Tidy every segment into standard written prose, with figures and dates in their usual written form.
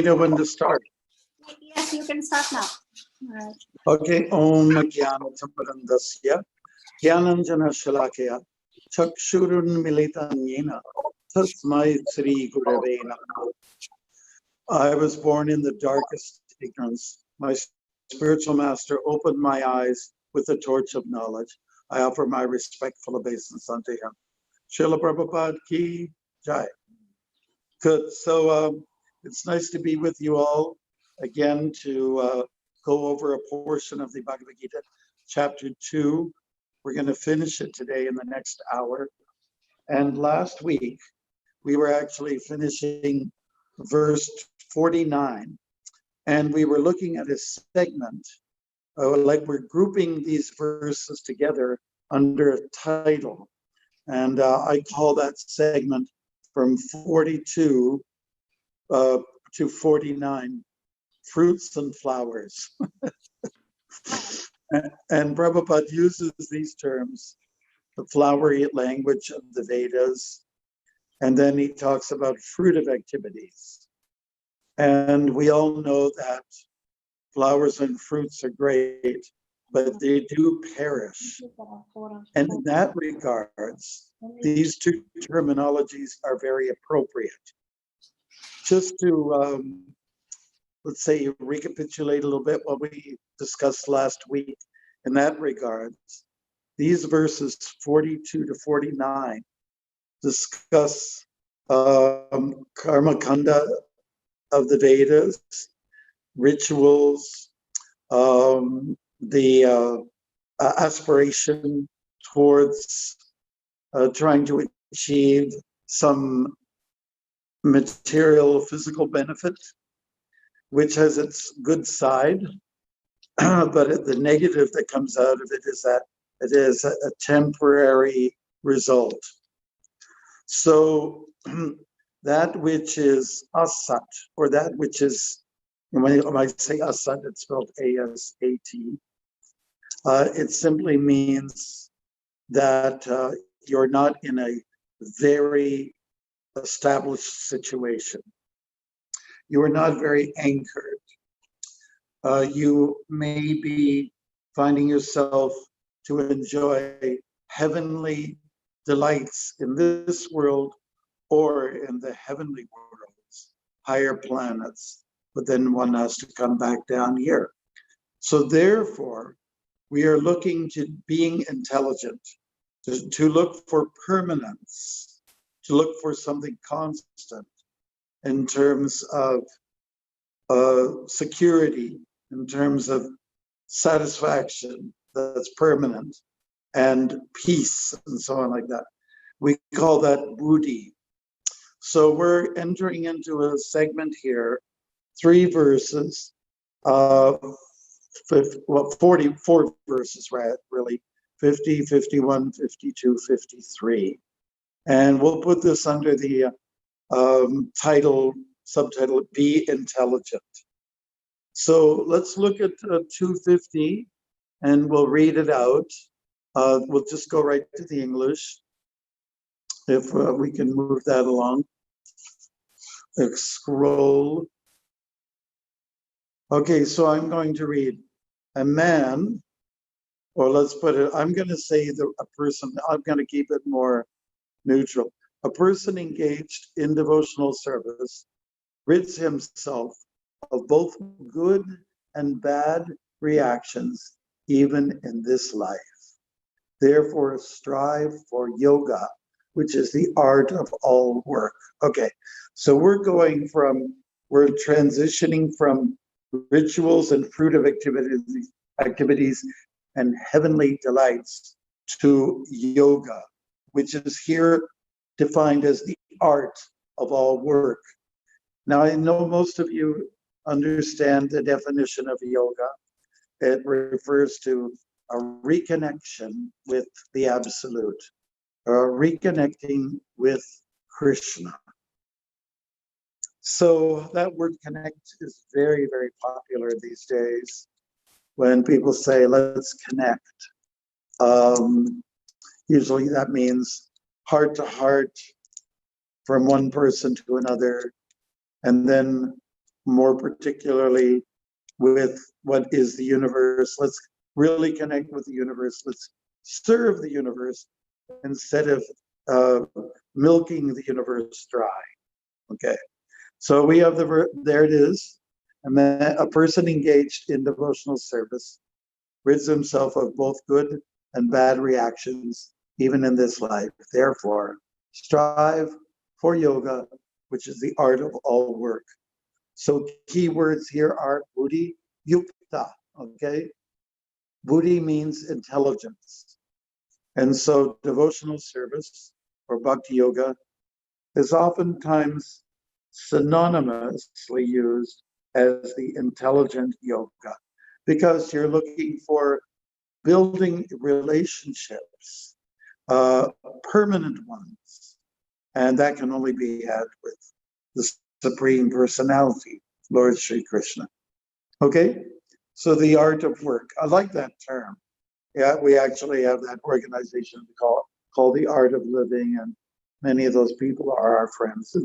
know when to start. Yes, you can start now. Right. Okay. Om Jnanatamparandasya Jnananjana Shalakaya Chakshurun Militanyena Tasmai Sri Gurave Namaha. I was born in the darkest ignorance. My spiritual master opened my eyes with the torch of knowledge. I offer my respectful obeisance unto him. Srila Prabhupada ki jai. Good. So it's nice to be with you all again to go over a portion of the Bhagavad Gita, chapter 2. We're going to finish it today in the next hour. And last week, we were actually finishing verse 49. And we were looking at a segment, like we're grouping these verses together under a title. And I call that segment from 42 to 49, fruits and flowers. And Prabhupada uses these terms, the flowery language of the Vedas, and then he talks about fruitive activities. And we all know that flowers and fruits are great, but they do perish. And in that regards, these two terminologies are very appropriate. Just to, let's say, recapitulate a little bit what we discussed last week in that regards, these verses 42 to 49 discuss karma kanda of the Vedas, rituals, the aspiration towards trying to achieve some material physical benefit, which has its good side, but the negative that comes out of it is that it is a temporary result. So that which is asat, or that which is, when I say asat, it's spelled A-S-A-T. It simply means that you're not in a very established situation. You are not very anchored. You may be finding yourself to enjoy heavenly delights in this world or in the heavenly worlds, higher planets, but then one has to come back down here. So therefore, we are looking to being intelligent, to look for permanence, to look for something constant in terms of security, in terms of satisfaction that's permanent, and peace, and so on like that. We call that buddhi. So we're entering into a segment here, 3 verses, 44 verses, right, really, 50, 51, 52, 53. And we'll put this under the subtitle, Be Intelligent. So let's look at 250 and we'll read it out. We'll just go right to the English, if we can move that along. Scroll. Okay, so I'm going to read. A man, or let's put it, I'm going to say a person, I'm going to keep it more neutral. A person engaged in devotional service rids himself of both good and bad reactions, even in this life. Therefore, strive for yoga, which is the art of all work. Okay, so we're transitioning from rituals and fruitive activities and heavenly delights to yoga, which is here defined as the art of all work. Now, I know most of you understand the definition of yoga. It refers to a reconnection with the Absolute, reconnecting with Krishna. So that word connect is very, very popular these days when people say, let's connect. Usually that means heart to heart from one person to another. And then more particularly with what is the universe. Let's really connect with the universe. Let's serve the universe instead of milking the universe dry. Okay, so we have there it is. A person engaged in devotional service rids himself of both good and bad reactions, even in this life. Therefore, strive for yoga, which is the art of all work. So key words here are buddhi yukta, okay? Buddhi means intelligence. And so devotional service or bhakti yoga is oftentimes synonymously used as the intelligent yoga because you're looking for building relationships, permanent ones. And that can only be had with the Supreme Personality, Lord Sri Krishna. Okay, so the art of work. I like that term. Yeah, we actually have that organization called the Art of Living, and many of those people are our friends.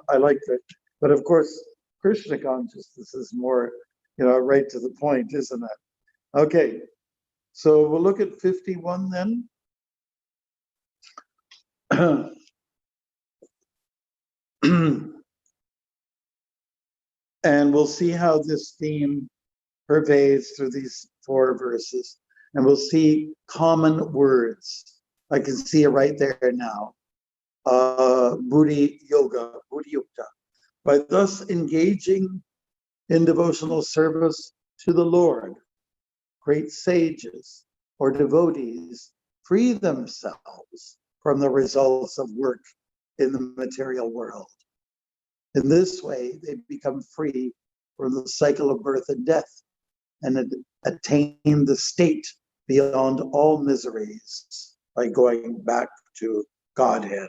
I like that. But of course, Krishna consciousness is more, right to the point, isn't it? Okay, so we'll look at 51 then. And we'll see how this theme pervades through these 4 verses. And we'll see common words. I can see it right there now. Buddhi yoga, buddhi yukta. By thus engaging in devotional service to the Lord, great sages or devotees free themselves from the results of work in the material world. In this way, they become free from the cycle of birth and death and attain the state beyond all miseries by going back to Godhead.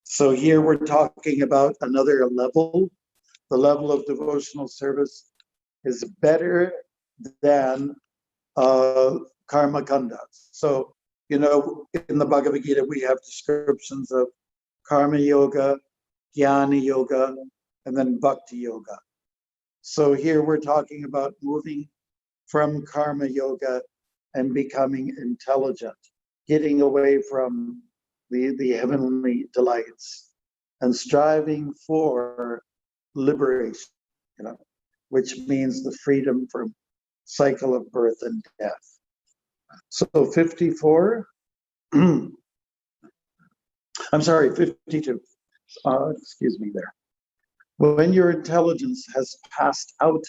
So here we're talking about another level. The level of devotional service is better than karma kanda. So, in the Bhagavad Gita, we have descriptions of karma yoga, jnana yoga, and then bhakti yoga. So here we're talking about moving from karma yoga and becoming intelligent, getting away from the heavenly delights and striving for liberation, which means the freedom from cycle of birth and death. So 54, I'm sorry, 52, excuse me there. When your intelligence has passed out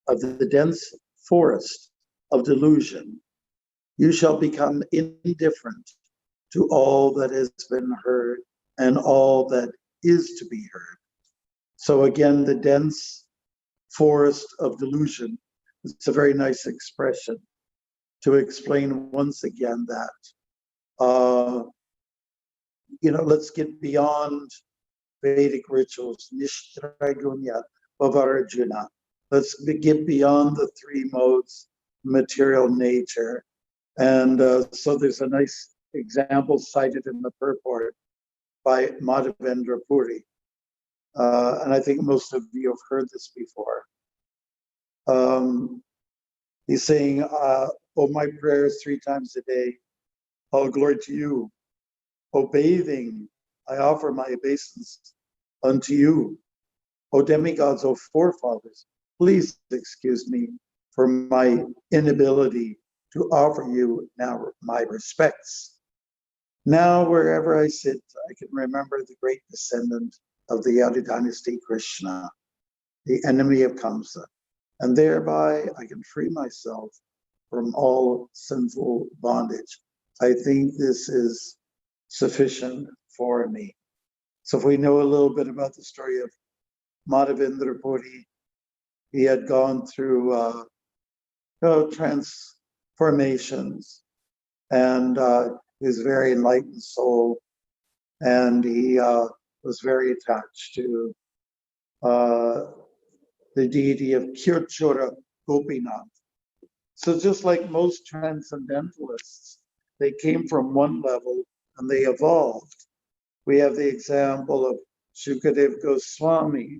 of the dense forest of delusion, you shall become indifferent to all that has been heard and all that is to be heard. So again, the dense forest of delusion, it's a very nice expression to explain once again that, let's get beyond Vedic rituals, Nishtragunya, Vavarajuna. Let's get beyond the 3 modes, material nature. And so there's a nice example cited in the purport by Madhavendra Puri. And I think most of you have heard this before. He's saying, oh, my prayers 3 times a day, all glory to you. O bathing, I offer my obeisance unto you. O demigods, O forefathers, please excuse me for my inability to offer you now my respects. Now, wherever I sit, I can remember the great descendant of the Yadu dynasty, Krishna, the enemy of Kamsa, and thereby I can free myself from all sinful bondage. I think this is sufficient for me. So if we know a little bit about the story of Madhavendra Puri, he had gone through transformations, and he was a very enlightened soul, and he was very attached to the deity of Kirchura Gopinath. So just like most transcendentalists, they came from one level and they evolved. We have the example of Shukadev Goswami.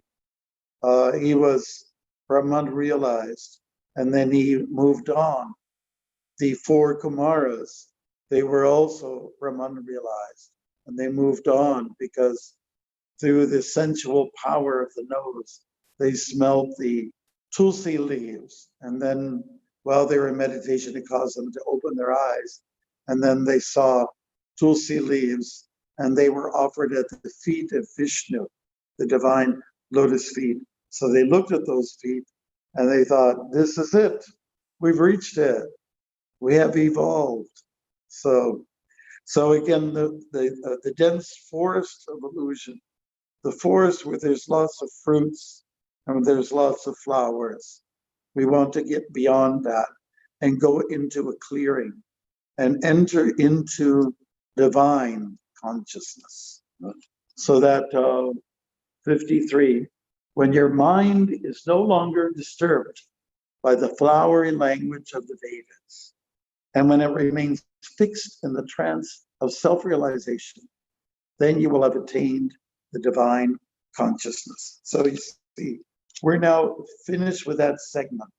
He was Brahman realized, and then he moved on. The 4 Kumaras, they were also Brahman realized, and they moved on because through the sensual power of the nose, they smelled the tulsi leaves, and then while they were in meditation, it caused them to open their eyes, and then they saw tulsi leaves, and they were offered at the feet of Vishnu, the divine lotus feet. So they looked at those feet, and they thought, "This is it. We've reached it. We have evolved." So again, the dense forest of illusion, the forest where there's lots of fruits and there's lots of flowers. We want to get beyond that and go into a clearing and enter into divine consciousness. So that 53, when your mind is no longer disturbed by the flowery language of the Vedas, and when it remains fixed in the trance of self-realization, then you will have attained the divine consciousness. So you see, we're now finished with that segment.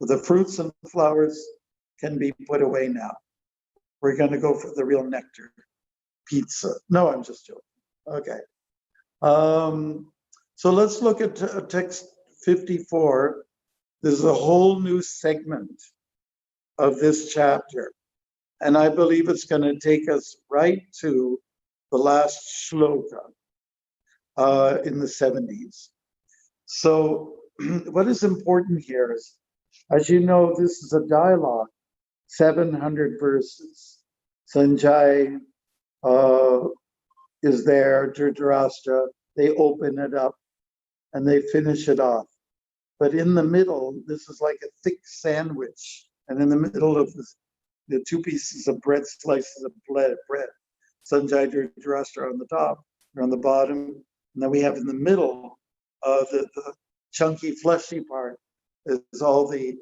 The fruits and flowers can be put away now. We're going to go for the real nectar, pizza. No, I'm just joking. Okay. So let's look at text 54. This is a whole new segment of this chapter. And I believe it's going to take us right to the last shloka in the 70s. So what is important here is, as you know, this is a dialogue, 700 verses. Sanjay is there, Dhritarashtra, they open it up and they finish it off. But in the middle, this is like a thick sandwich. And in the middle of this, the 2 pieces of bread, slices of bread. Sanjay, Dhritarashtra on the top, or on the bottom. And then we have in the middle, the chunky, fleshy part is all the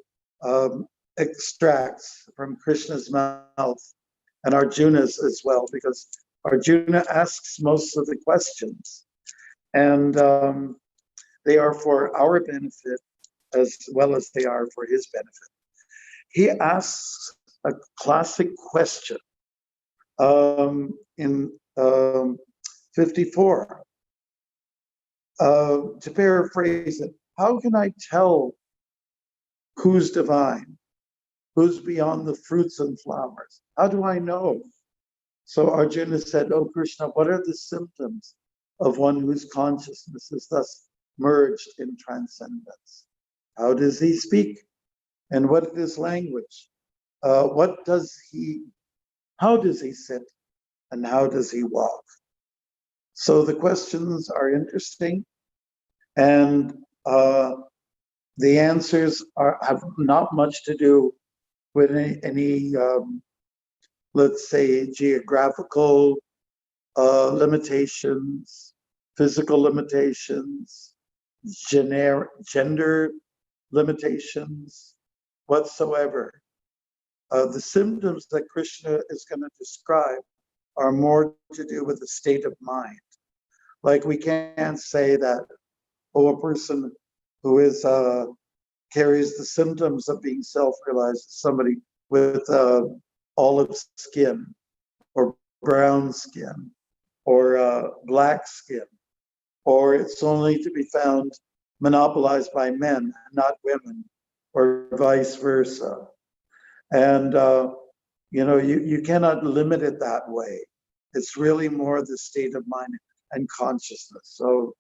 extracts from Krishna's mouth and Arjuna's as well, because Arjuna asks most of the questions. And they are for our benefit as well as they are for his benefit. He asks a classic question in 54. To paraphrase it, how can I tell who's divine, who's beyond the fruits and flowers? How do I know? So Arjuna said, "Oh Krishna, what are the symptoms of one whose consciousness is thus merged in transcendence? How does he speak? And what is his language? How does he sit? And how does he walk?" So the questions are interesting, and the answers have not much to do with any let's say, geographical limitations, physical limitations, gender limitations whatsoever. The symptoms that Krishna is going to describe are more to do with the state of mind. Like we can't say that, a person who is carries the symptoms of being self-realized is somebody with olive skin or brown skin or black skin, or it's only to be found monopolized by men, not women, or vice versa. And you cannot limit it that way. It's really more the state of mind and consciousness. So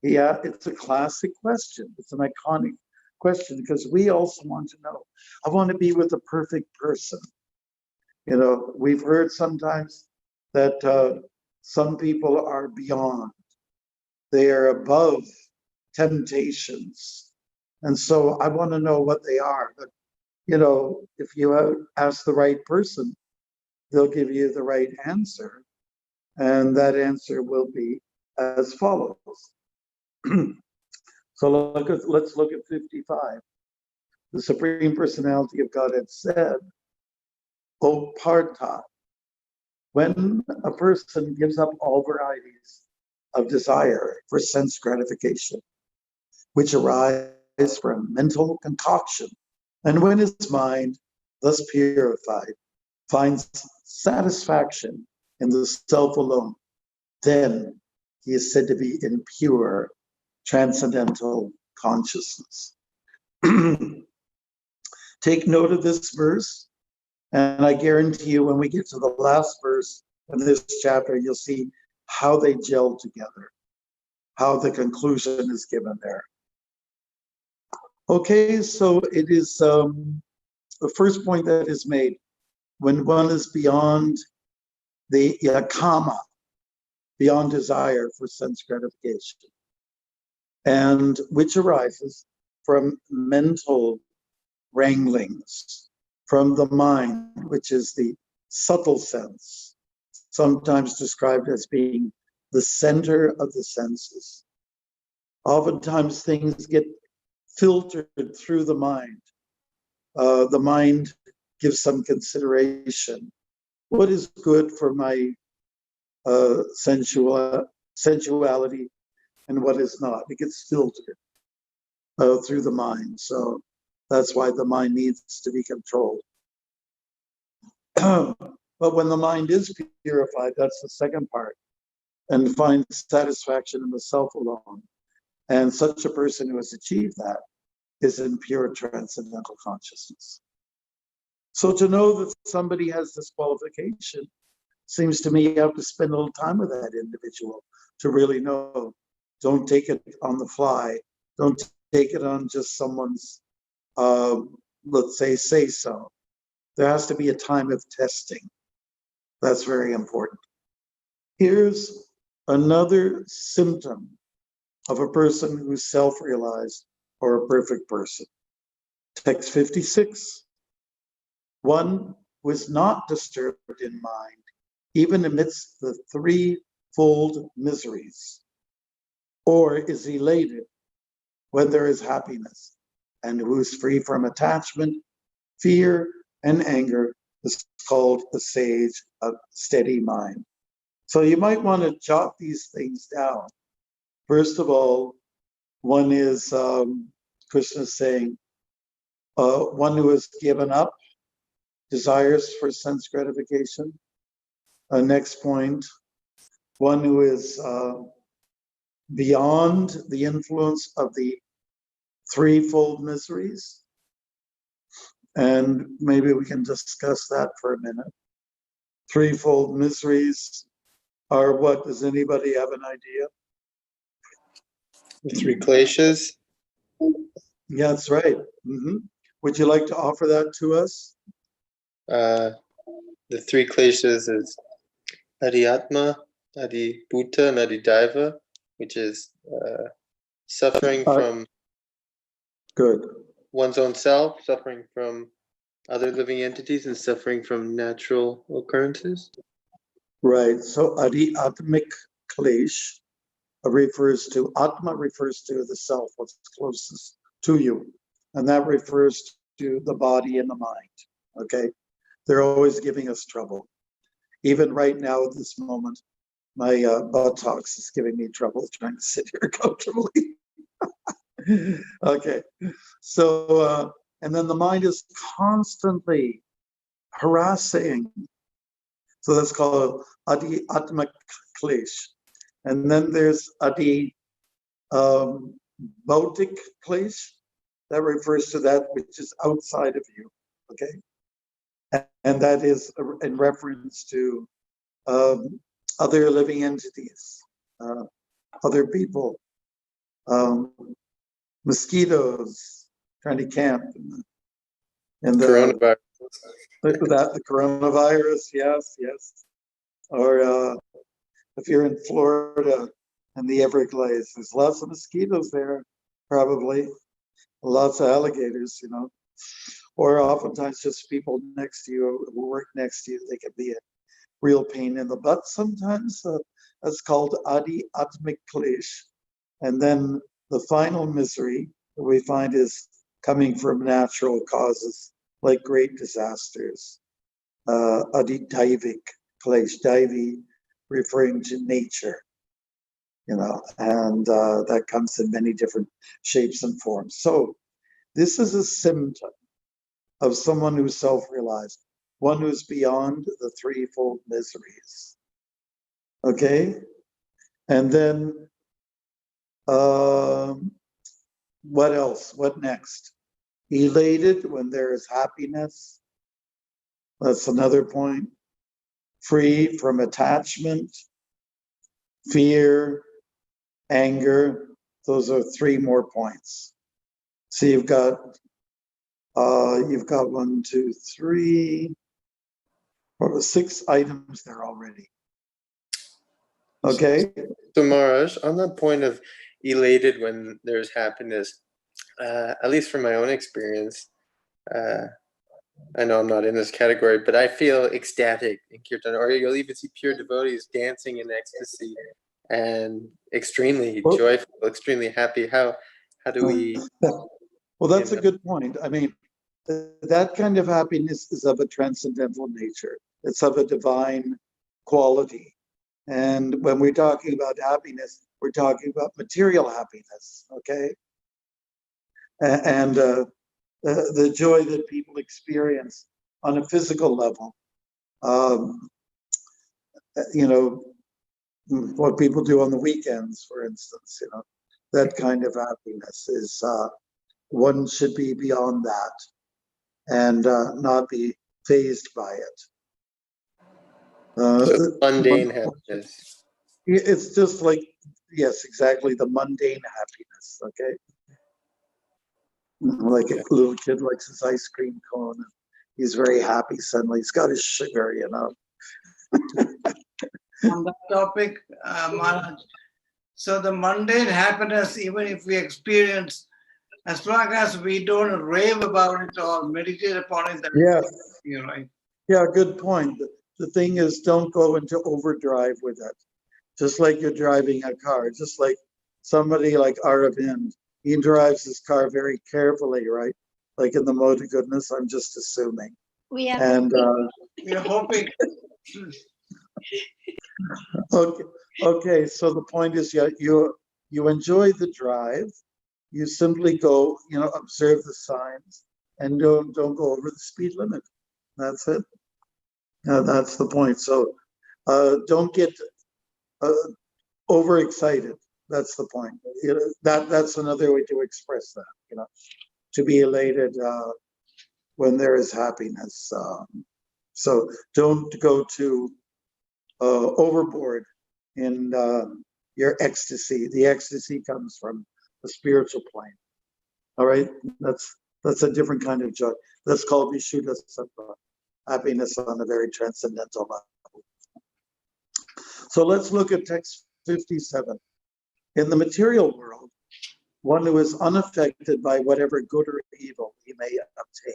yeah, it's a classic question. It's an iconic question because we also want to know. I want to be with a perfect person. We've heard sometimes that some people are beyond. They are above temptations. And so I want to know what they are. But, if you ask the right person, they'll give you the right answer. And that answer will be as follows. So let's look at 55. The Supreme Personality of Godhead said, "O Partha, when a person gives up all varieties of desire for sense gratification, which arise from mental concoction. And when his mind, thus purified, finds satisfaction in the self alone, then he is said to be in pure transcendental consciousness. Take note of this verse, and I guarantee you when we get to the last verse of this chapter, you'll see how they gel together, how the conclusion is given there. Okay, so it is the first point that is made when one is beyond the kama, beyond desire for sense gratification, and which arises from mental wranglings, from the mind, which is the subtle sense, sometimes described as being the center of the senses. Oftentimes things get filtered through the mind. The mind gives some consideration. What is good for my sensuality and what is not? It gets filtered through the mind. So that's why the mind needs to be controlled. But when the mind is purified, that's the second part, and finds satisfaction in the self alone. And such a person who has achieved that is in pure transcendental consciousness. So to know that somebody has this qualification seems to me you have to spend a little time with that individual to really know. Don't take it on the fly. Don't take it on just someone's, let's say so. There has to be a time of testing. That's very important. Here's another symptom of a person who's self-realized or a perfect person. Text 56. One who is not disturbed in mind, even amidst the threefold miseries, or is elated when there is happiness, and who is free from attachment, fear, and anger, is called a sage of steady mind. So you might want to jot these things down. First of all, one is, Krishna is saying, one who has given up desires for sense gratification. Next point, one who is beyond the influence of the threefold miseries. And maybe we can discuss that for a minute. Threefold miseries are what? Does anybody have an idea? The three kleshas. Yeah, that's right. Mm-hmm. Would you like to offer that to us? The three kleshas is Adhyatma, Adhibhuta, and Adhidaiva, which is suffering from good. One's own self, suffering from other living entities, and suffering from natural occurrences. Right. So Adhyatmic klesh refers to, Atma refers to the self, what's closest to you. And that refers to the body and the mind. Okay. They're always giving us trouble. Even right now at this moment, my buttocks is giving me trouble trying to sit here comfortably. Okay. So, and then the mind is constantly harassing. So that's called Adi Atma Klesh. And then there's Adi Bautic Klesh. That refers to that which is outside of you. Okay. And that is in reference to other living entities, other people, mosquitoes trying to camp in the Coronavirus. the coronavirus, yes. Or if you're in Florida and the Everglades, there's lots of mosquitoes there, probably. Lots of alligators, you know. Or oftentimes just people next to you who work next to you, they can be a real pain in the butt sometimes. That's called Adi Atmic Klesh. And then the final misery that we find is coming from natural causes, like great disasters. Adi Daivik Klesh, Daivi referring to nature. and that comes in many different shapes and forms. So this is a symptom of someone who's self-realized, one who's beyond the threefold miseries. Okay? And then, what else? What next? Elated when there is happiness. That's another point. Free from attachment, fear, anger. Those are three more points. So you've got 1, 2, 3, 4, 6 items there already. Okay. So Maharaj, on that point of elated when there's happiness, at least from my own experience, I know I'm not in this category, but I feel ecstatic in kirtan, or you'll even see pure devotees dancing in ecstasy and extremely joyful, extremely happy. How do we? Well, that's a good point. I mean, that kind of happiness is of a transcendental nature. It's of a divine quality. And when we're talking about happiness, we're talking about material happiness, okay? And the joy that people experience on a physical level. What people do on the weekends, for instance, that kind of happiness is, one should be beyond that and not be fazed by it. So mundane happiness. It's just like, yes, exactly, the mundane happiness, okay? Like a little kid likes his ice cream cone. And he's very happy suddenly. He's got his sugar, On that topic, Maharaj, so the mundane happiness, even if we experience, as long as we don't rave about it or meditate upon it, Yeah. you're right. Yeah, good point. The thing is, don't go into overdrive with it. Just like you're driving a car, just like somebody like Aravind, he drives his car very carefully, right? Like in the mode of goodness, I'm just assuming. We are And We're hoping. okay. So the point is, you enjoy the drive. You simply go, observe the signs, and don't go over the speed limit. That's it. That's the point. So don't get overexcited. That's the point. That's another way to express that. To be elated when there is happiness. So don't go too overboard in your ecstasy. The ecstasy comes from the spiritual plane. All right, that's a different kind of joy. That's called Vishuddha Sattva, happiness on a very transcendental level. So let's look at text 57. In the material world, one who is unaffected by whatever good or evil he may obtain,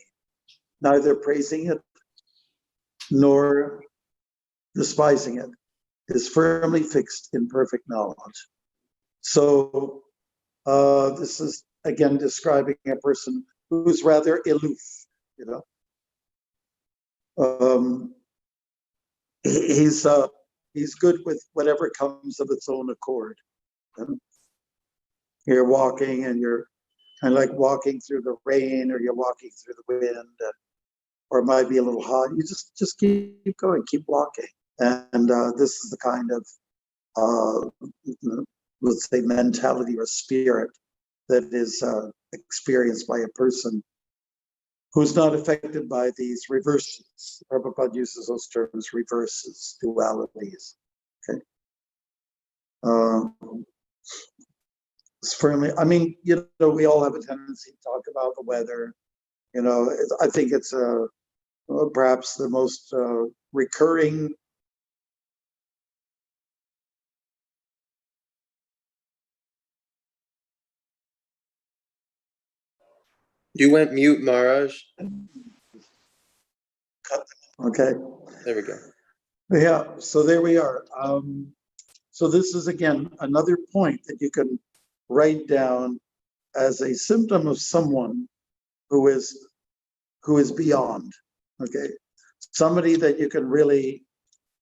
neither praising it nor despising it, is firmly fixed in perfect knowledge. So this is again describing a person who's rather aloof, he's good with whatever comes of its own accord. You're walking and you're kind of like walking through the rain, or you're walking through the wind, or it might be a little hot. You just keep going, keep walking. And this is the kind of, let's say, mentality or spirit that is experienced by a person who's not affected by these reverses. Prabhupada uses those terms, reverses, dualities. Okay. It's firmly, I mean, we all have a tendency to talk about the weather. I think it's perhaps the most recurring. You went mute, Maharaj. Okay. There we go. Yeah, so there we are. So this is, again, another point that you can write down as a symptom of someone who is beyond, okay? Somebody that you can really,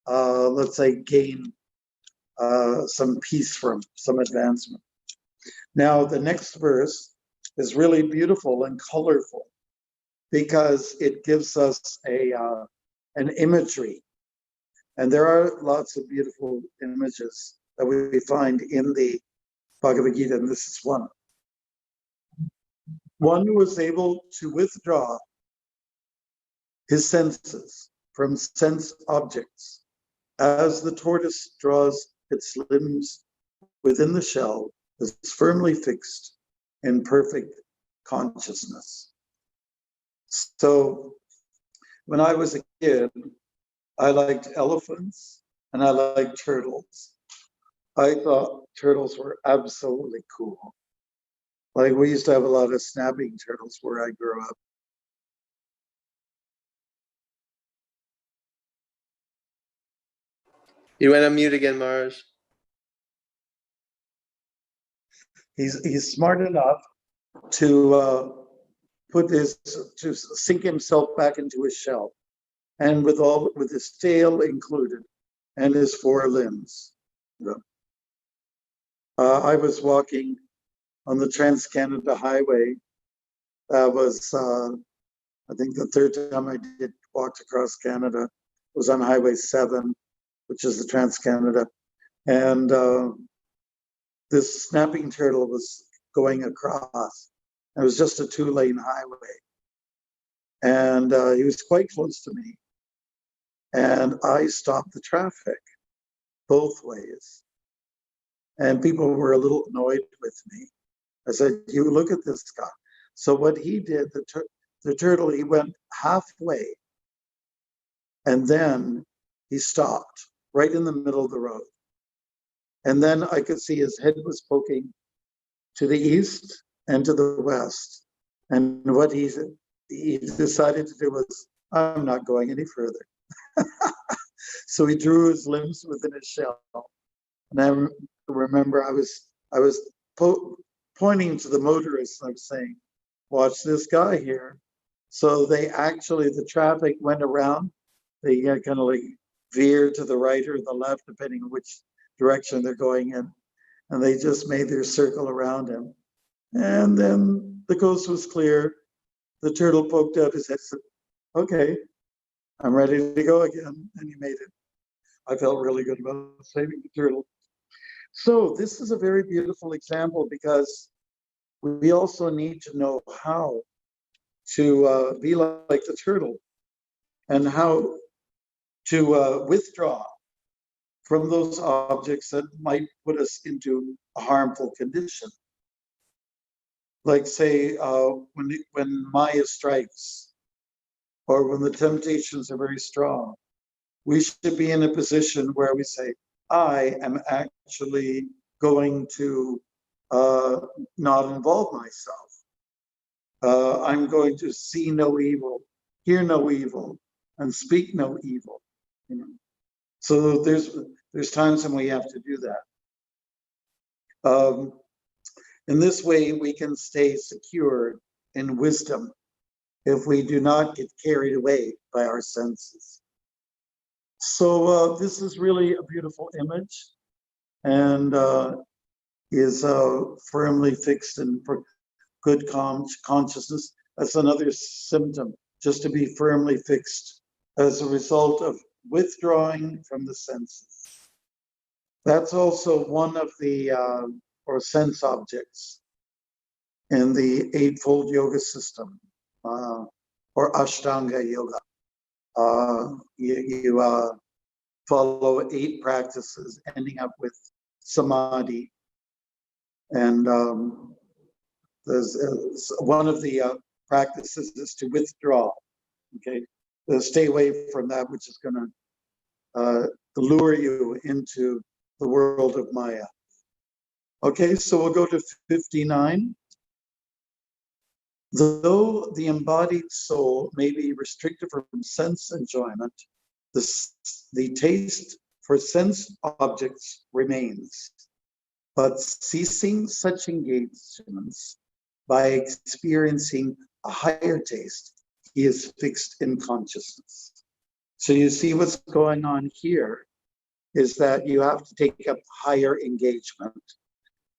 let's say, gain some peace from, some advancement. Now, the next verse is really beautiful and colorful because it gives us an imagery. And there are lots of beautiful images that we find in the Bhagavad Gita, and this is one. One who was able to withdraw his senses from sense objects, as the tortoise draws its limbs within the shell, is firmly fixed in perfect consciousness. So when I was a kid, I liked elephants and I liked turtles. I thought turtles were absolutely cool. Like, we used to have a lot of snapping turtles where I grew up. You went on mute again, Mars. He's smart enough to to sink himself back into his shell, and with his tail included, and his four limbs. I was walking on the Trans-Canada Highway. That was, I think, the third time I walked across Canada. It was on Highway 7, which is the Trans-Canada, and this snapping turtle was going across. It was just a 2-lane highway, and he was quite close to me, and I stopped the traffic both ways, and people were a little annoyed with me. I said, "You look at this guy." So what he did, the turtle, he went halfway, and then he stopped right in the middle of the road. And then I could see his head was poking to the east and to the west. And what he decided to do was, I'm not going any further. So he drew his limbs within his shell. And I remember I was pointing to the motorists. I was saying, watch this guy here. So the traffic went around. They kind of like veer to the right or the left, depending on which direction they're going in. And they just made their circle around him. And then the coast was clear. The turtle poked out his head and said, okay, I'm ready to go again. And he made it. I felt really good about saving the turtle. So this is a very beautiful example, because we also need to know how to be like the turtle, and how to withdraw from those objects that might put us into a harmful condition. Like, say, when Maya strikes, or when the temptations are very strong, we should be in a position where we say, I am actually going to not involve myself. I'm going to see no evil, hear no evil, and speak no evil. You know? So there's times when we have to do that. In this way, we can stay secure in wisdom if we do not get carried away by our senses. So this is really a beautiful image, and is firmly fixed in good consciousness. That's another symptom, just to be firmly fixed as a result of withdrawing from the senses. That's also one of the or sense objects in the Eightfold Yoga system, or Ashtanga Yoga. You follow 8 practices, ending up with samadhi. And there's one of the practices is to withdraw. Okay, stay away from that which is going to lure you into the world of Maya. Okay, so we'll go to 59. Though the embodied soul may be restricted from sense enjoyment, the taste for sense objects remains. But ceasing such engagements by experiencing a higher taste, he is fixed in consciousness. So you see what's going on here is that you have to take up higher engagement.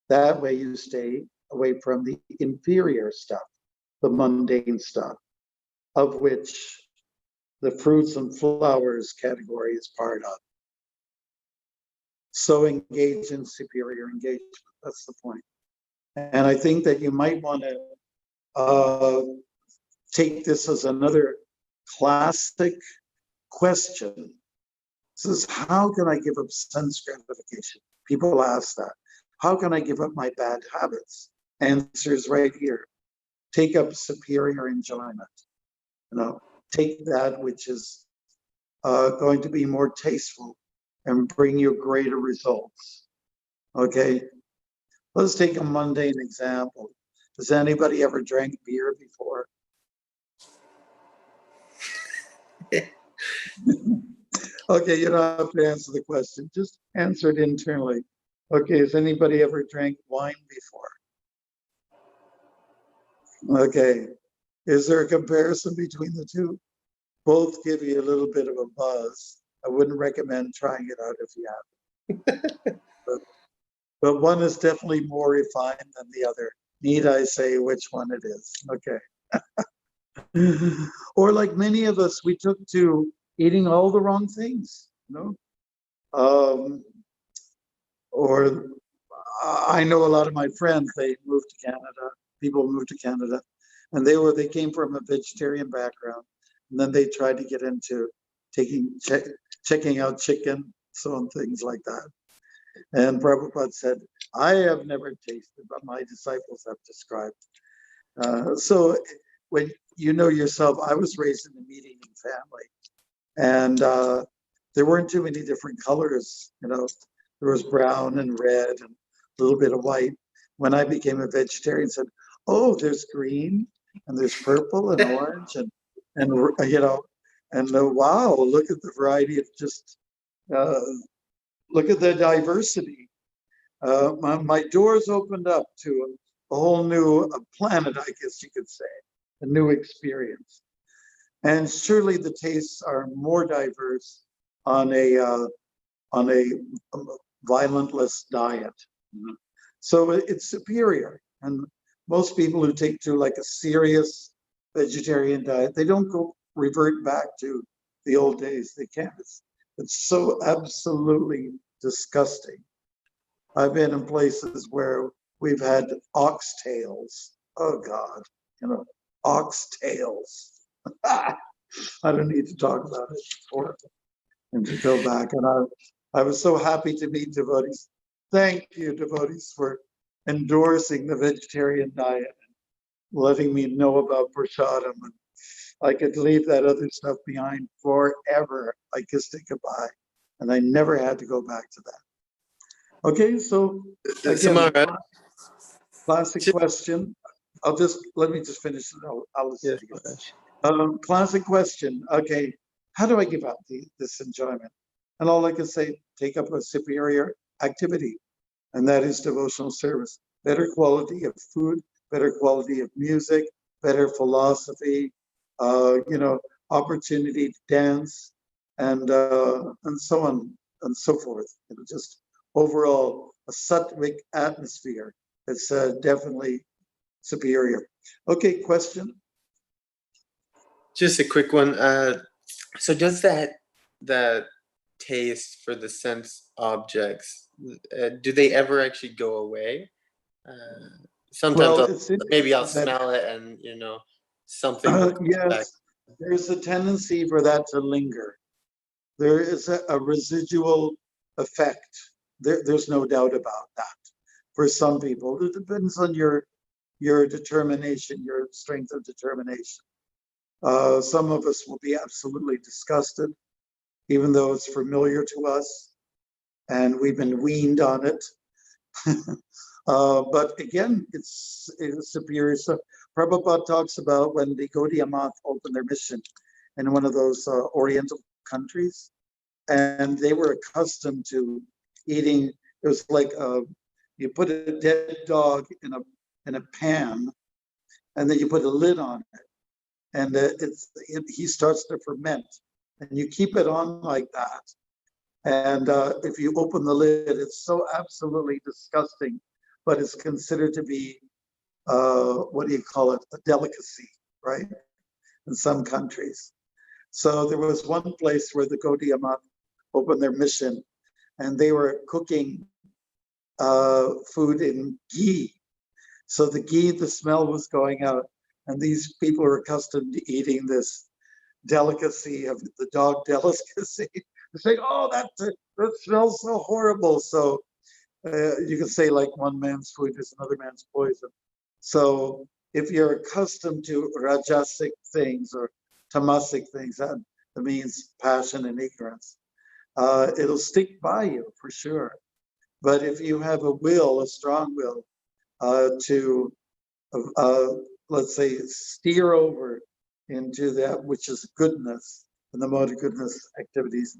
That way you stay away from the inferior stuff, the mundane stuff, of which the fruits and flowers category is part of. So engage in superior engagement. That's the point. And I think that you might want to take this as another classic question. This is, how can I give up sense gratification? People ask that. How can I give up my bad habits? Answers right here. Take up superior enjoyment. You know, take that which is going to be more tasteful and bring you greater results. Okay, let's take a mundane example. Has anybody ever drank beer before? Okay, you don't have to answer the question, just answer it internally. Okay, has anybody ever drank wine before? Okay, is there a comparison between the two? Both give you a little bit of a buzz. I wouldn't recommend trying it out if you haven't. But one is definitely more refined than the other. Need I say which one it is? Okay. Or like many of us, we took to eating all the wrong things, you know? Or I know a lot of my friends, they moved to Canada, people moved to Canada, and they came from a vegetarian background. And then they tried to get into checking out chicken, so on, things like that. And Prabhupada said, I have never tasted, but my disciples have described. So when you know yourself, I was raised in a meat-eating family, and there weren't too many different colors. You know, there was brown and red and a little bit of white. When I became a vegetarian, I said, oh, there's green and there's purple and orange and you know, and wow, look at the variety of just look at the diversity. My doors opened up to a whole new planet, I guess you could say, a new experience. And surely the tastes are more diverse on a violentless diet. So it's superior. And most people who take to like a serious vegetarian diet, they don't revert back to the old days. They can't. It's so absolutely disgusting. I've been in places where we've had oxtails. Oh God, you know, oxtails. I don't need to talk about it before and to go back. And I was so happy to meet devotees. Thank you, devotees, for endorsing the vegetarian diet and letting me know about prasadam. And I could leave that other stuff behind forever. I kissed it goodbye, and I never had to go back to that. Okay, so again, classic question. Let me just finish it. I'll listen to you. Classic question. Okay, how do I give up this enjoyment? And all I can say, take up a superior activity, and that is devotional service. Better quality of food, better quality of music, better philosophy, you know, opportunity to dance, and so on and so forth. You know, just overall a sattvic atmosphere. It's definitely superior. Okay, question. Just a quick one. So does that taste for the sense objects, do they ever actually go away? Sometimes maybe I'll smell it and, you know, something. Yes, back. there's a tendency for that to linger. There is a residual effect. There's no doubt about that. For some people, it depends on your determination, your strength of determination. Some of us will be absolutely disgusted, even though it's familiar to us and we've been weaned on it. But again, it's superior stuff. Prabhupada talks about when the Gaudiya Math opened their mission in one of those Oriental countries, and they were accustomed to eating. It was like you put a dead dog in a pan, and then you put a lid on it, and he starts to ferment, and you keep it on like that, And if you open the lid, it's so absolutely disgusting, but it's considered to be, what do you call it, a delicacy, right? In some countries. So there was one place where the Gaudiya Math opened their mission, and they were cooking food in ghee. So the ghee, the smell was going out, and these people are accustomed to eating this delicacy of the dog delicacy. They're saying, "Oh, that smells so horrible." So you can say like one man's food is another man's poison. So if you're accustomed to rajasic things or tamasic things, that means passion and ignorance, it'll stick by you for sure. But if you have a will, a strong will, to let's say steer over into that which is goodness and the mode of goodness activities,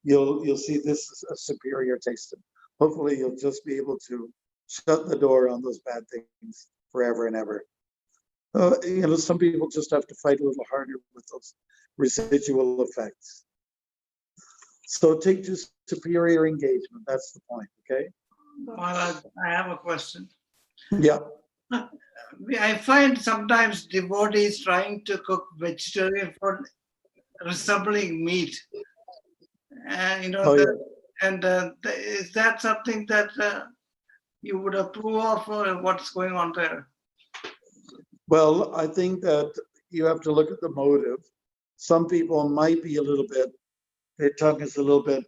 you'll see this is a superior taste. Hopefully you'll just be able to shut the door on those bad things forever and ever. Some people just have to fight a little harder with those residual effects. So take to superior engagement. That's the point, okay? Maharaj, I have a question. Yeah. I find sometimes devotees trying to cook vegetarian food resembling meat. And Oh, is that something that you would approve of, or what's going on there? Well, I think that you have to look at the motive. Some people might be a little bit, their tongue is a little bit,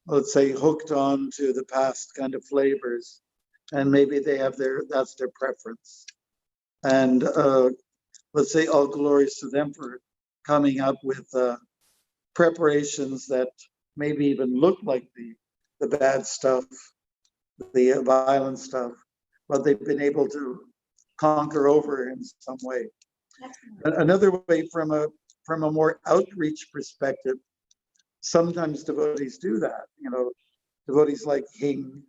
let's say, hooked on to the past kind of flavors, and maybe they have that's their preference. And let's say all glories to them for coming up with preparations that maybe even look like the bad stuff, the violent stuff, but they've been able to conquer over in some way. Another way, from a more outreach perspective, sometimes devotees do that. Devotees like hing,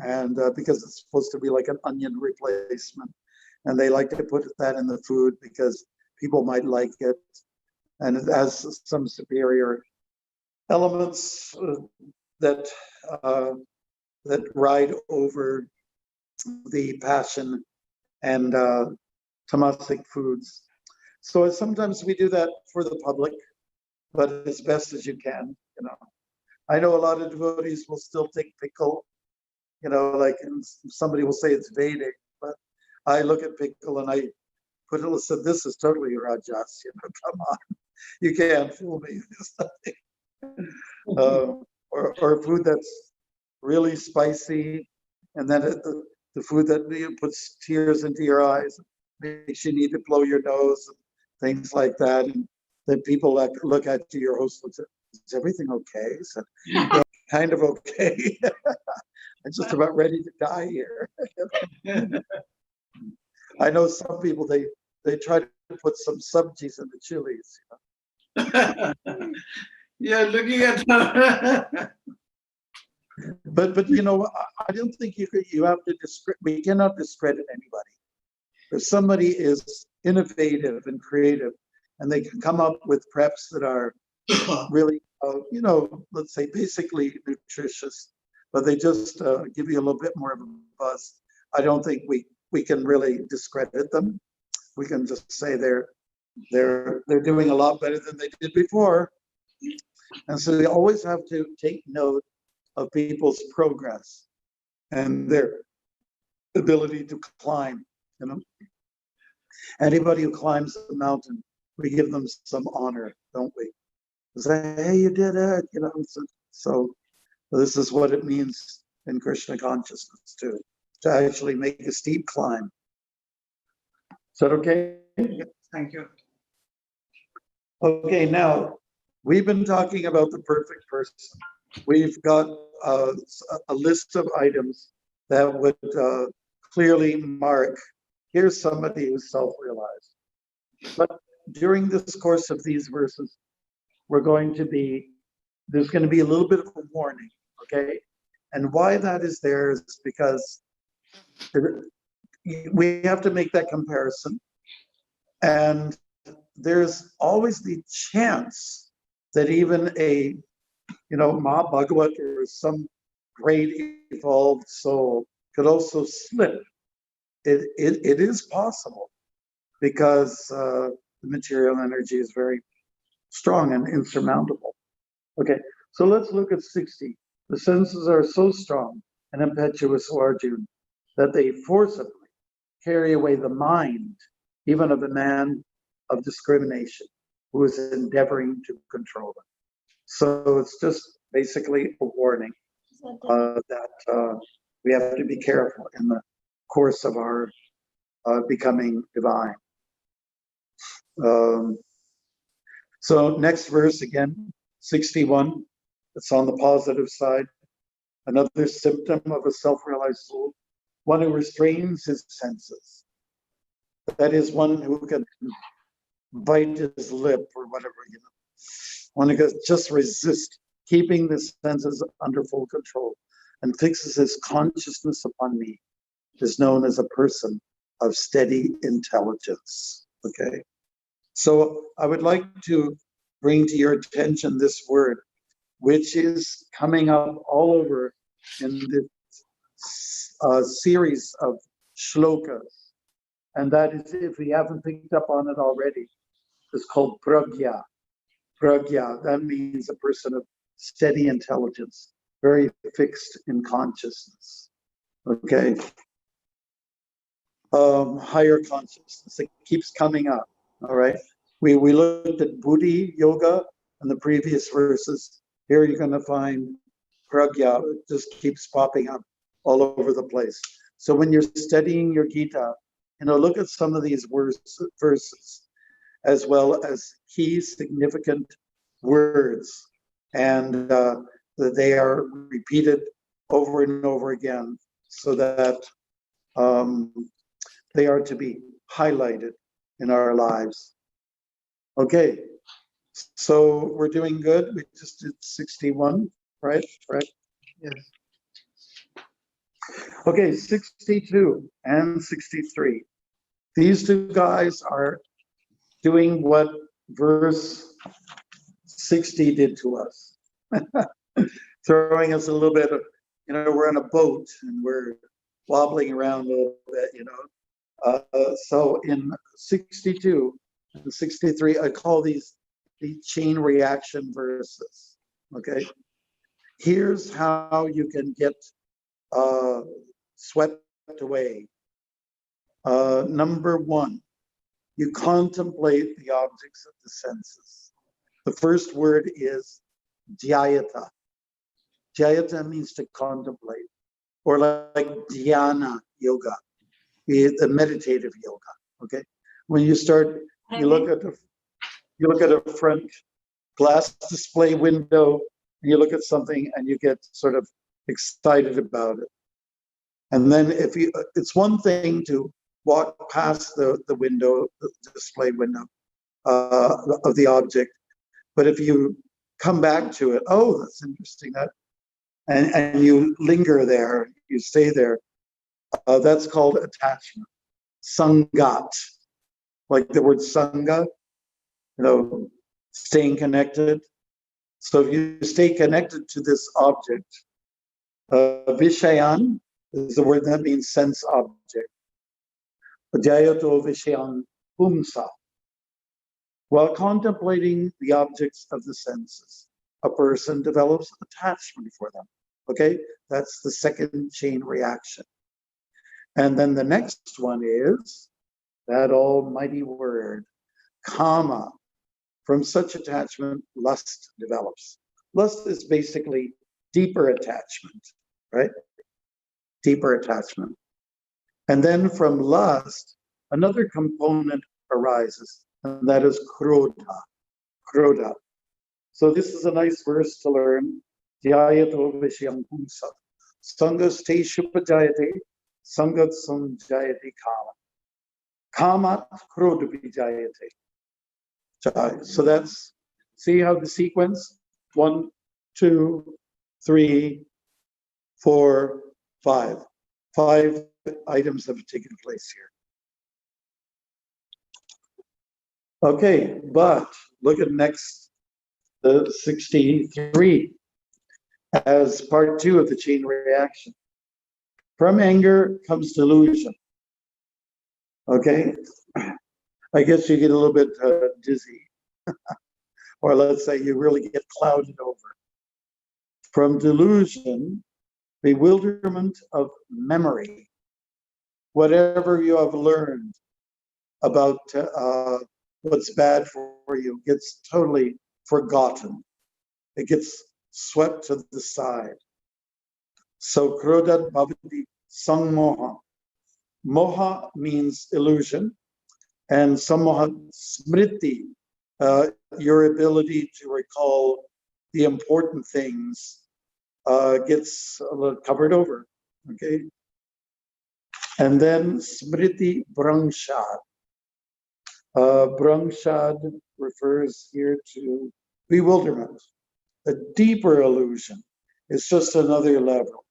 and because it's supposed to be like an onion replacement, and they like to put that in the food because people might like it, and it has some superior elements that ride over the passion and tamasic foods. So sometimes we do that for the public, but as best as you can. I know a lot of devotees will still take pickle, like somebody will say it's Vedic, but I look at pickle and I put it and said, this is totally rajas, come on, you can't fool me. Or food that's really spicy, and then the food that puts tears into your eyes, makes you need to blow your nose, things like that. And then people look at you, your host looks at, is everything okay? So, kind of okay. I'm just about ready to die here. I know some people, they try to put some subgies in the chilies. You're looking at But I don't think you have to we cannot discredit anybody. If somebody is innovative and creative, and they can come up with preps that are really, let's say basically nutritious, but they just give you a little bit more of a buzz, I don't think we can really discredit them. We can just say they're doing a lot better than they did before. And so we always have to take note of people's progress and their ability to climb. Anybody who climbs the mountain, we give them some honor, don't we? Say, hey, you did it, So this is what it means in Krishna consciousness to actually make a steep climb. Is that okay? Thank you. Okay, now we've been talking about the perfect person. We've got a list of items that would clearly mark, here's somebody who's self-realized. But during this course of these verses, there's going to be a little bit of a warning, okay? And why that is there is because we have to make that comparison. And there's always the chance that even a Bhagavat or some great evolved soul could also slip. It is possible because the material energy is very strong and insurmountable. Okay, so let's look at 60. The senses are so strong and impetuous, O Arjuna, that they forcibly carry away the mind, even of a man of discrimination who is endeavoring to control them. So it's just basically a warning that we have to be careful in the course of our becoming divine. So next verse again, 61. It's on the positive side. Another symptom of a self-realized soul, one who restrains his senses. That is one who can bite his lip or whatever, one who can just resist, keeping the senses under full control and fixes his consciousness upon me, is known as a person of steady intelligence. Okay. So I would like to bring to your attention this word, which is coming up all over in this series of shlokas. And that is, if we haven't picked up on it already, it's called pragya. Pragya, that means a person of steady intelligence, very fixed in consciousness. Okay. Higher consciousness. It keeps coming up. All right. We looked at Buddhi yoga in the previous verses. Here you're going to find pragya. It just keeps popping up all over the place. So when you're studying your Gita, look at some of these verses, as well as key significant words, and that they are repeated over and over again, so that they are to be highlighted in our lives. Okay, so we're doing good. We just did 61, right? Right. Yes. Okay, 62 and 63. These two guys are doing what verse 60 did to us. Throwing us a little bit of, we're on a boat and we're wobbling around a little bit, so in 62 and 63, I call these the chain reaction verses. Okay. Here's how you can get swept away. Number one, you contemplate the objects of the senses. The first word is dhyayata. Dhyayata means to contemplate, or like dhyana yoga, the meditative yoga. Okay, when you start, you look at a front glass display window, and you look at something, and you get sort of excited about it. And then it's one thing to walk past the window, the display window of the object, but if you come back to it, oh, that's interesting, and you linger there, you stay there, that's called attachment. Sangat, like the word sangha, staying connected. So if you stay connected to this object, vishayan is the word that means sense object. Dhyayato vishayan pumsa. While contemplating the objects of the senses, a person develops attachment for them. Okay, that's the second chain reaction. And then the next one is that almighty word, kama. From such attachment, lust develops. Lust is basically deeper attachment, right? Deeper attachment. And then from lust, another component arises, and that is krodha. Krodha. So this is a nice verse to learn. Dhyayato vishyam pumsa. Sangaste shupajayate. Sangat samjayate kama. Kamat krodha vijayate. So that's, see how the sequence, 1, 2, 3, 4, 5. 5 items have taken place here. Okay, but look at next, the 63. as part 2 of the chain reaction. From anger comes delusion. Okay? I guess you get a little bit dizzy. Or let's say you really get clouded over. From delusion, bewilderment of memory. Whatever you have learned about what's bad for you gets totally forgotten. It gets swept to the side. So krodat bhavati sangmoha. Moha means illusion, and sammoha smriti, your ability to recall the important things, gets a little covered over. Okay. And then smriti brangshad. Brangshad refers here to bewilderment, a deeper illusion. It's just another level.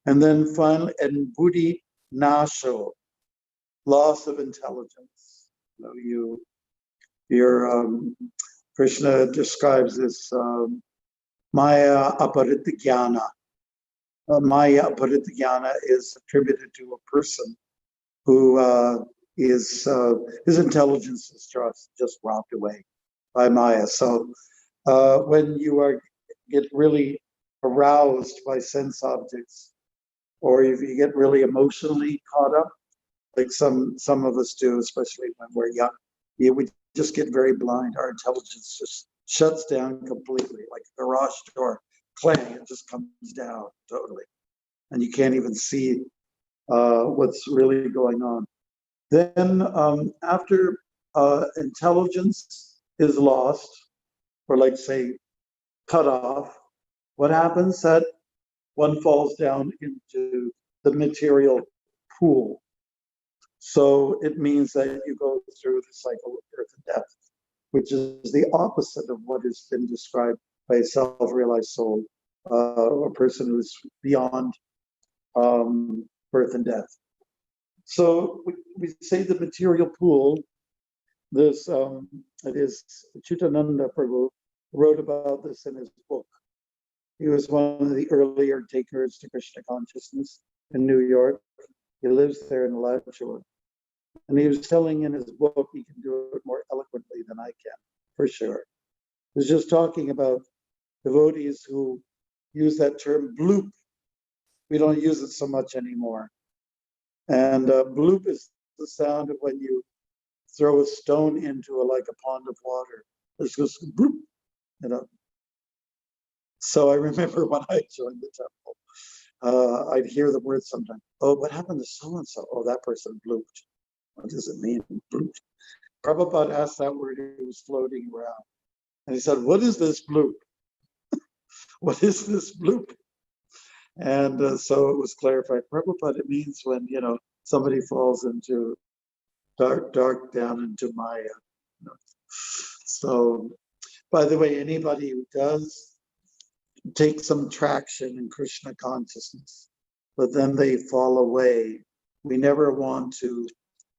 And then finally, and buddhi nasho, loss of intelligence. Krishna describes this maya aparita jnana. Maya aparita jnana is attributed to a person who his intelligence is just robbed away by Maya. So when you get really aroused by sense objects, or if you get really emotionally caught up, like some of us do, especially when we're young, we just get very blind. Our intelligence just shuts down completely, like a garage door, clang, it just comes down totally. And you can't even see what's really going on. Then after intelligence is lost, or like say cut off, what happens? That one falls down into the material pool. So it means that you go through the cycle of birth and death, which is the opposite of what has been described by a self-realized soul, a person who's beyond birth and death. So we say the material pool. This it is Chitananda Prabhu wrote about this in his book. He was one of the earlier takers to Krishna consciousness in New York. He lives there in Alachua. And he was telling in his book, he can do it more eloquently than I can, for sure. He was just talking about devotees who use that term bloop. We don't use it so much anymore. And bloop is the sound of when you throw a stone into like a pond of water. It goes bloop, you know. So I remember when I joined the temple, I'd hear the word sometimes. Oh, what happened to so-and-so? Oh, that person blooped. What does it mean? Bloop. Prabhupada asked that word, he was floating around. And he said, what is this bloop? What is this bloop? And so it was clarified. Prabhupada, it means when, somebody falls into dark down into Maya. So, by the way, anybody who does take some traction in Krishna consciousness, but then they fall away, we never want to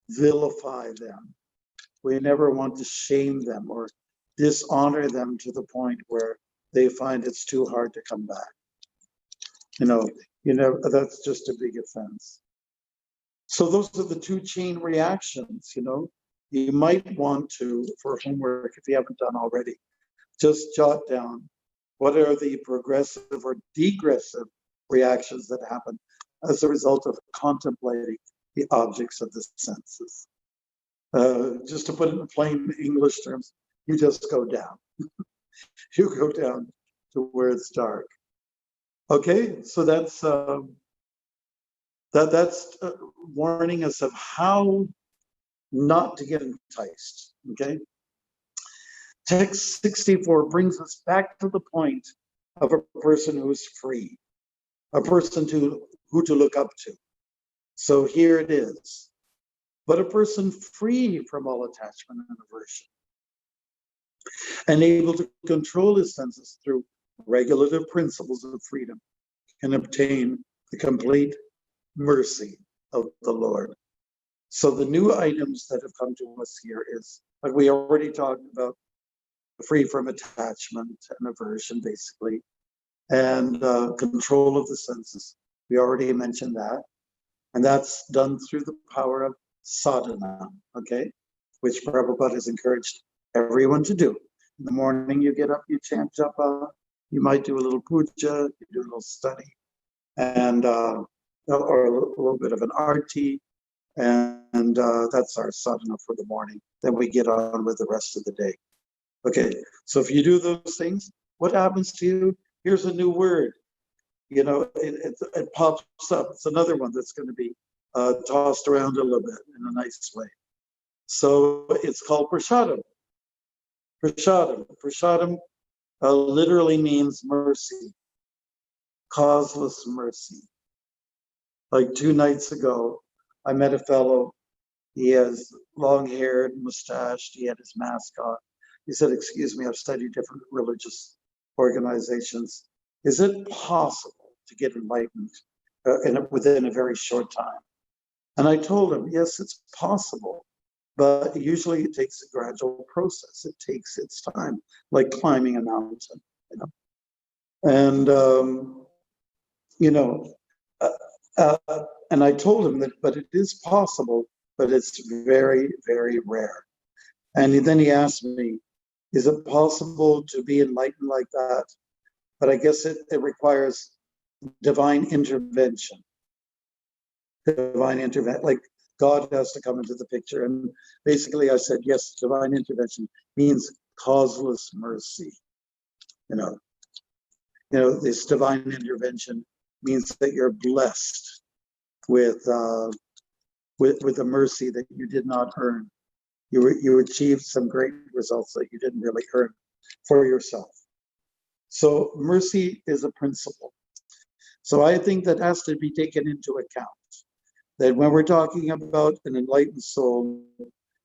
vilify them. We never want to shame them or dishonor them to the point where they find it's too hard to come back. That's just a big offense. So those are the two chain reactions, You might want to, for homework, if you haven't done already, just jot down what are the progressive or degressive reactions that happen as a result of contemplating the objects of the senses. Just to put it in plain English terms, you just go down. You go down to where it's dark. Okay, so that's warning us of how not to get enticed. Okay. Text 64 brings us back to the point of a person who is free, a person who to look up to. So here it is. But a person free from all attachment and aversion, and able to control his senses through regulative principles of freedom, can obtain the complete mercy of the Lord. So the new items that have come to us here is, like we already talked about, free from attachment and aversion, basically. and control of the senses. We already mentioned that. And that's done through the power of sadhana, okay? Which Prabhupada has encouraged everyone to do. In the morning you get up, you chant japa, you might do a little puja, you do a little study, and or a little bit of an arti, and that's our sadhana for the morning. Then we get on with the rest of the day. Okay, so if you do those things, what happens to you? Here's a new word. You know, it pops up. It's another one that's going to be tossed around a little bit in a nice way. So it's called prasadam. Prasadam. Prasadam literally means mercy, causeless mercy. Like 2 nights ago, I met a fellow. He has long hair and mustached. He had his mask on. He said, "Excuse me, I've studied different religious organizations. Is it possible to get enlightened within a very short time?" And I told him, yes, it's possible, but usually it takes a gradual process. It takes its time, like climbing a mountain, you know. And, you know, and I told him that, but it is possible, but it's very, very rare. And then he asked me, is it possible to be enlightened like that? But I guess it requires divine intervention. Divine intervention, like God has to come into the picture. And basically I said, yes, divine intervention means causeless mercy. You know, this divine intervention means that you're blessed with a mercy that you did not earn. You achieved some great results that you didn't really earn for yourself. So mercy is a principle. So I think that has to be taken into account. That when we're talking about an enlightened soul,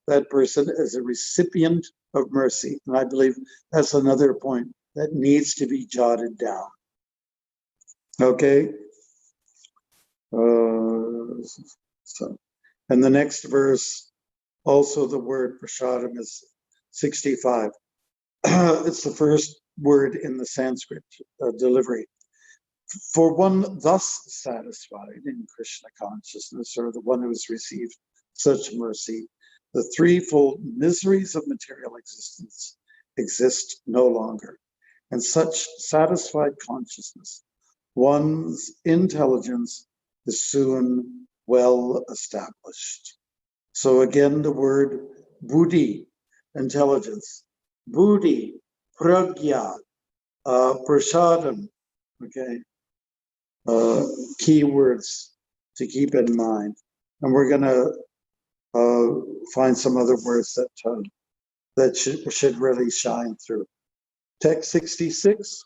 that person is a recipient of mercy. And I believe that's another point that needs to be jotted down. Okay? So, and the next verse, also the word prasadam is 65. It's the first word in the Sanskrit delivery. For one thus satisfied in Krishna consciousness, or the one who has received such mercy, the threefold miseries of material existence exist no longer. And such satisfied consciousness, one's intelligence is soon well established. So again, the word buddhi, intelligence, buddhi, pragya, prasadam, okay? Keywords to keep in mind. And we're going to find some other words that should really shine through. Text 66,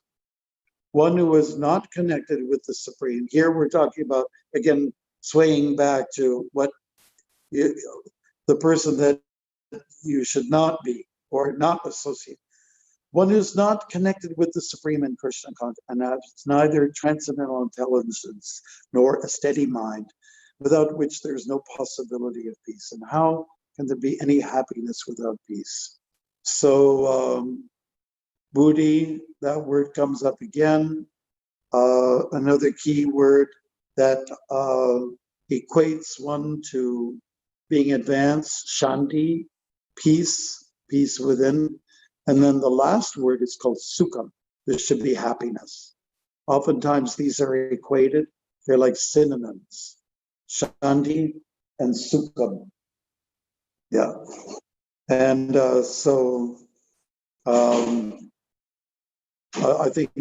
one who is not connected with the Supreme. Here we're talking about, again, swaying back to what the person that you should not be or not associate. One who's not connected with the Supreme in Krishna consciousness, and that's neither transcendental intelligence nor a steady mind, without which there's no possibility of peace. And how can there be any happiness without peace? So, buddhi, that word comes up again. Another key word that equates one to being advanced, shanti, peace, peace within. And then the last word is called sukham. This should be happiness. Oftentimes these are equated. They're like synonyms. Shanti and sukham. Yeah. And I think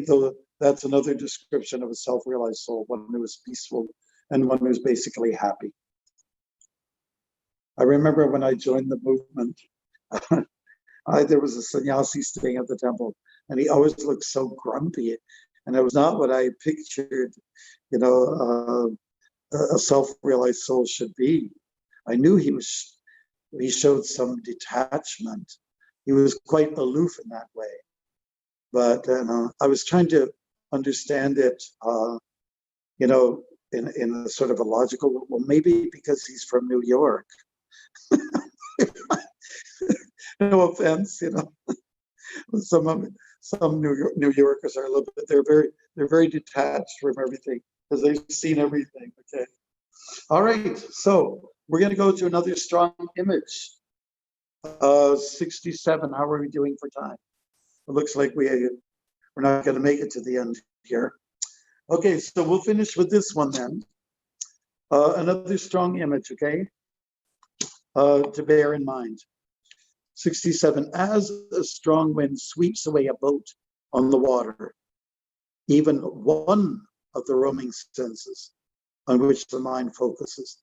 that's another description of a self-realized soul, one who is peaceful and one who's basically happy. I remember when I joined the movement, there was a sannyasi staying at the temple, and he always looked so grumpy, and it was not what I pictured, a self-realized soul should be. I knew he showed some detachment. He was quite aloof in that way, but I was trying to understand it, in a sort of a logical. Well, maybe because he's from New York. No offense, some some New Yorkers are a little bit, they're very detached from everything because they've seen everything. Okay. All right. So we're going to go to another strong image. 67. How are we doing for time? It looks like we're not going to make it to the end here. Okay. So we'll finish with this one then. Another strong image. Okay. To bear in mind. 67. As a strong wind sweeps away a boat on the water, even one of the roaming senses on which the mind focuses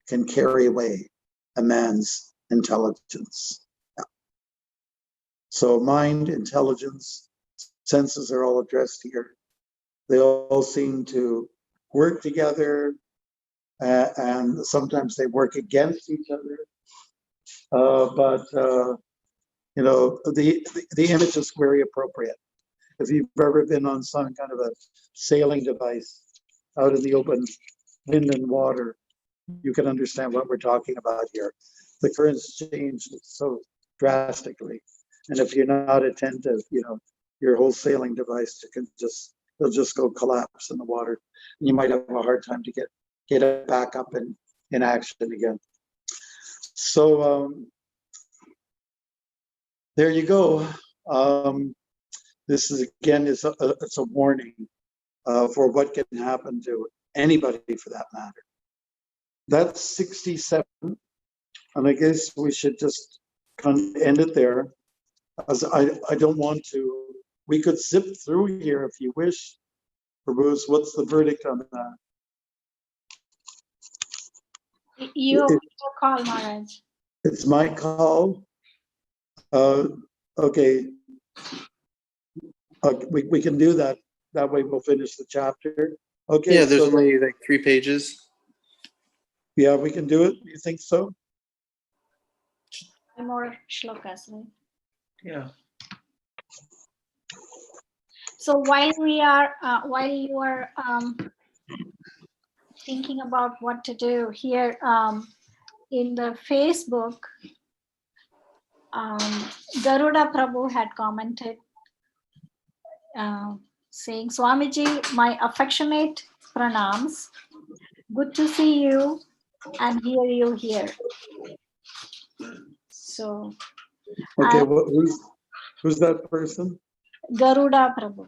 can carry away a man's intelligence. Yeah. So mind, intelligence, senses are all addressed here. They all seem to work together, and sometimes they work against each other. But you know, the image is very appropriate. If you've ever been on some kind of a sailing device out in the open wind and water, you can understand what we're talking about here. The currents change so drastically, and if you're not attentive, you know, your whole sailing device will just go collapse in the water, and you might have a hard time to get it back up in action again. So there you go. This is again it's a warning for what can happen to anybody for that matter. That's 67, and I guess we should just kind of end it there. As I don't want to. We could zip through here if you wish. Bruce, what's the verdict on that? Your call, Maharaj. It's my call. Okay. We can do that. That way we'll finish the chapter. Okay. Yeah, there's so only like 3 pages. yeah, we can do it. You think so? More shlokas, right? Yeah. So while you are thinking about what to do here, in the Facebook, Garuda Prabhu had commented saying, Swamiji, my affectionate pranams. Good to see you and hear you here. So, Okay. Who's that person? Garuda Prabhu.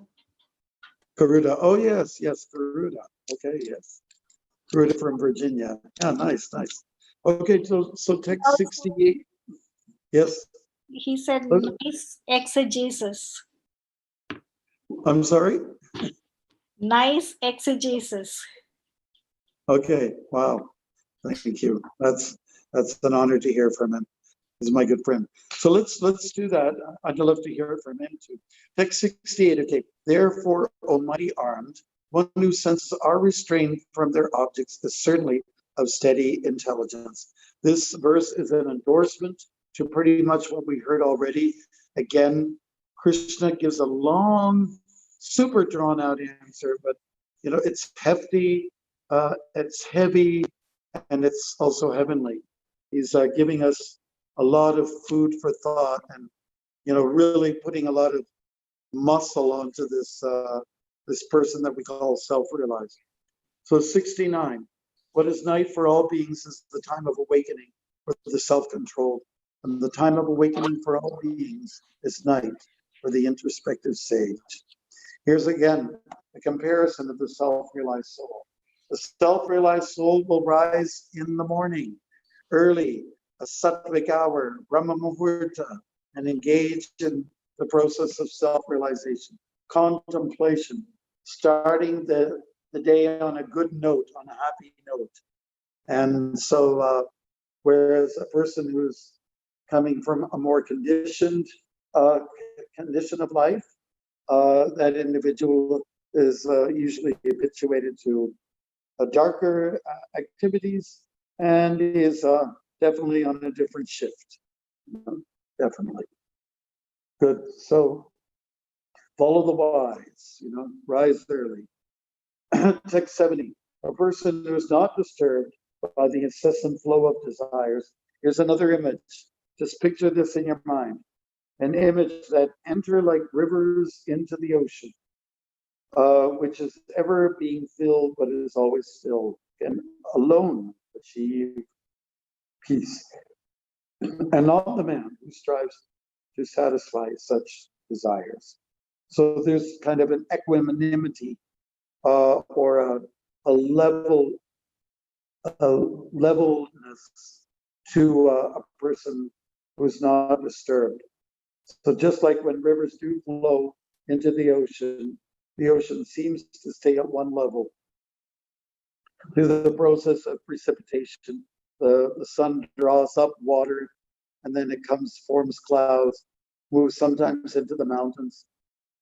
Garuda. Oh yes, Garuda. Okay, yes. Garuda from Virginia. Yeah, nice. Okay, so text 68. Yes. He said, Okay. nice exegesis. I'm sorry. Nice exegesis. Okay. Wow. Thank you. That's an honor to hear from him. He's my good friend. So let's do that. I'd love to hear it from him too. Text 68. Okay. Therefore, Almighty armed, one whose senses are restrained from their objects is certainly of steady intelligence. This verse is an endorsement to pretty much what we heard already. Again, Krishna gives a long, super drawn out answer, but you know, it's hefty, it's heavy, and it's also heavenly. He's giving us a lot of food for thought, and you know, really putting a lot of muscle onto this this person that we call self-realized. So 69. What is night for all beings is the time of awakening for the self-controlled, and the time of awakening for all beings is night for the introspective sage. Here's again a comparison of the self-realized soul. The self-realized soul will rise in the morning, early, a sattvic hour, Brahma Muhurta, and engage in the process of self-realization, contemplation, starting the day on a good note, on a happy note. And so, whereas a person who's coming from a more conditioned condition of life, that individual is usually habituated to darker activities and is definitely on a different shift. Definitely. Good. So follow the wise, you know, rise early. Text 70. A person who is not disturbed by the incessant flow of desires. Here's another image. Just picture this in your mind. an image that enter like rivers into the ocean, which is ever being filled, but is always still, and alone achieve peace. And not the man who strives to satisfy such desires. So there's kind of an equanimity or a levelness to a person who's not disturbed. So just like when rivers do flow into the ocean seems to stay at one level. Through the process of precipitation, the sun draws up water, and then it forms clouds, moves sometimes into the mountains,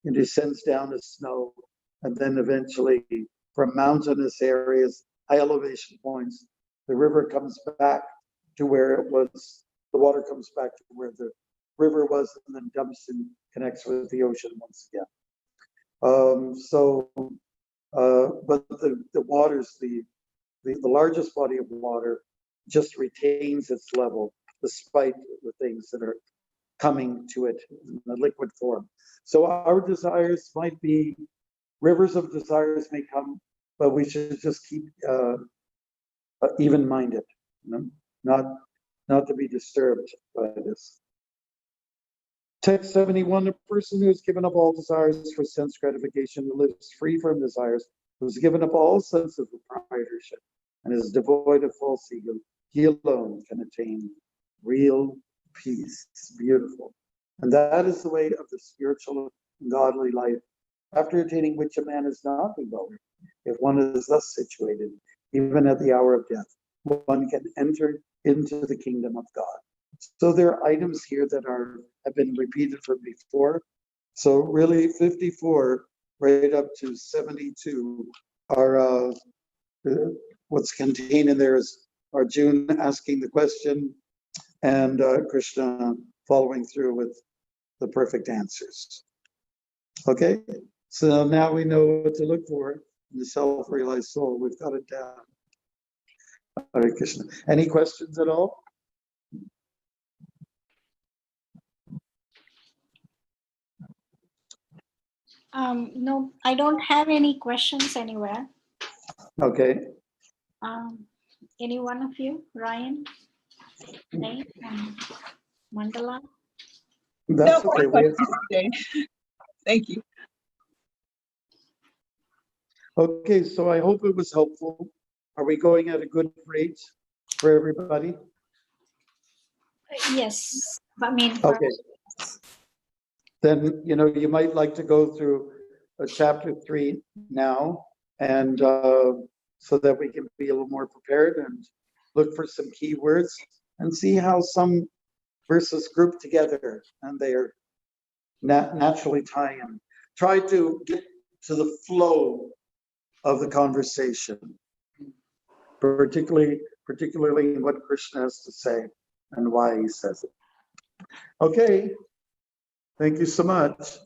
and descends down as snow, and then eventually from mountainous areas, high elevation points, the river comes back to where it was, the water comes back to where the river was, and then dumps and connects with the ocean once again. But the waters, the largest body of water just retains its level despite the things that are coming to it in the liquid form. So our desires might be, rivers of desires may come, but we should just keep even-minded, not to be disturbed by this. Text 71, a person who has given up all desires for sense gratification, who lives free from desires, who has given up all sense of proprietorship, and is devoid of false ego, he alone can attain real peace. It's beautiful. And that is the way of the spiritual and godly life, after attaining which a man is not bewildered. If one is thus situated, even at the hour of death, one can enter into the kingdom of God. So there are items here that have been repeated from before. So really 54 right up to 72 are what's contained in there is Arjuna asking the question and Krishna following through with the perfect answers. Okay, so now we know what to look for in the self-realized soul. We've got it down. Hare Krishna. Any questions at all? No, I don't have any questions anywhere. Okay. Any one of you, Ryan, Nate, and Mandala? That's No okay. more questions today. Thank you. Okay, so I hope it was helpful. Are we going at a good rate for everybody? Yes, I mean, Okay. Then, you might like to go through chapter 3 now, and so that we can be a little more prepared and look for some keywords and see how some verses group together and they are naturally tie in. Try to get to the flow of the conversation, particularly what Krishna has to say and why he says it. Okay, thank you so much.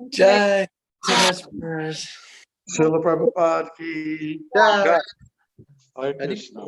Jai. Srila Srila Prabhupada ki Jai. Hare Krishna.